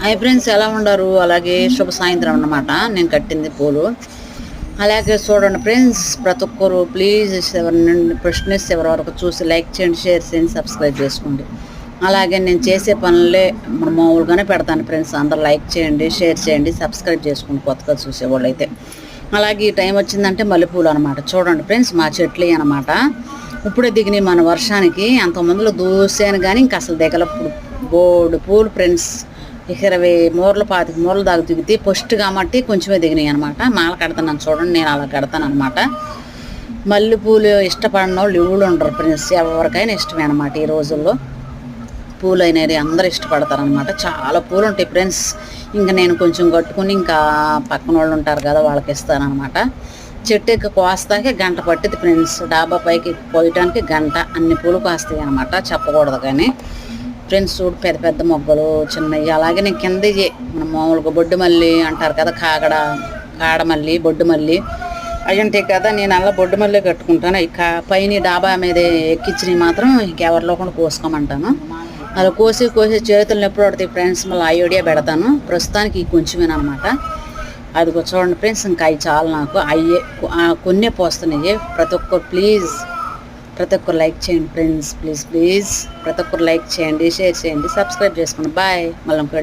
Hi friends, ఎలా ఉండరు? అలాగే శుభ సాయంత్రం అన్నమాట. నేను కట్టింది పూలు. అలాగే చూడండి ఫ్రెండ్స్, ప్రతి ఒక్కరు ప్లీజ్ ఎవరిని ప్రశ్నిస్తే ఎవరి వరకు చూసి లైక్ చేయండి, షేర్ చేయండి, సబ్స్క్రైబ్ చేసుకోండి. అలాగే నేను చేసే పనులే మామూలుగానే పెడతాను ఫ్రెండ్స్. అందరు లైక్ చేయండి, షేర్ చేయండి, సబ్స్క్రైబ్ చేసుకోండి కొత్తగా చూసేవాళ్ళు అయితే. అలాగే ఈ టైం వచ్చిందంటే మల్లెపూలు అనమాట. చూడండి ఫ్రెండ్స్, మా చెట్లు అనమాట. ఇప్పుడే దిగినాయి మన వర్షానికి. అంతమందిలో దూసాను కానీ ఇంకా అసలు దిగలప్పుడు బోర్డు పూలు ఫ్రెండ్స్. 20 మూరలు 25 మూరలు దాకా దిగితే ఫస్ట్ కాబట్టి కొంచెమే దిగినాయి అనమాట. మాల కడతాను చూడండి, నేను అలా కడతాను అనమాట. మల్లెపూలు ఇష్టపడిన వాళ్ళు ఎవరు ఉండరు ఫ్రెండ్స్, ఎవరికైనా ఇష్టమే అనమాట. ఈ రోజుల్లో పూలు అనేది అందరూ ఇష్టపడతారనమాట. చాలా పూలు ఉంటాయి ఫ్రెండ్స్. ఇంకా నేను కొంచెం కట్టుకుని ఇంకా పక్కన వాళ్ళు ఉంటారు కదా, వాళ్ళకి ఇస్తానమాట. చెట్టు ఎక్కి కోస్తాకే గంట పట్టింది ఫ్రెండ్స్. డాబా పైకి పోయటానికి గంట. అన్ని పూలు కాస్తాయి అనమాట, చెప్పకూడదు కానీ ఫ్రెండ్స్. చూడు, పెద్ద పెద్ద మొగ్గలు చిన్నవి. అలాగే నేను కింద మనం మామూలుగా బొడ్డు మల్లి అంటారు కదా, కాడమల్లి, బొడ్డు మల్లి అవి ఉంటాయి కదా. నేను అలా బొడ్డు మల్లి కట్టుకుంటాను. ఇక పైన డాబా మీద ఎక్కించినవి మాత్రం ఇంకెవరిలో కూడా కోసుకోమంటాను. అలా కోసి చేతులు ఎప్పుడు పడతాయి ఫ్రెండ్స్. మళ్ళీ ఐడియా పెడతాను. ప్రస్తుతానికి కొంచెమేనమాట. అది చూడండి ఫ్రెండ్స్, ఇంకా అవి చాలు నాకు. అయ్యే కొన్నే పోస్తున్నాయి. ప్రతి ఒక్కరు ప్లీజ్, ప్రతి ఒక్కరు లైక్ చేయండి ఫ్రెండ్స్. ప్లీజ్ ప్రతి ఒక్కరు లైక్ చేయండి, షేర్ చేయండి, సబ్స్క్రైబ్ చేసుకోండి. బాయ్. మళ్ళీ ఇంకో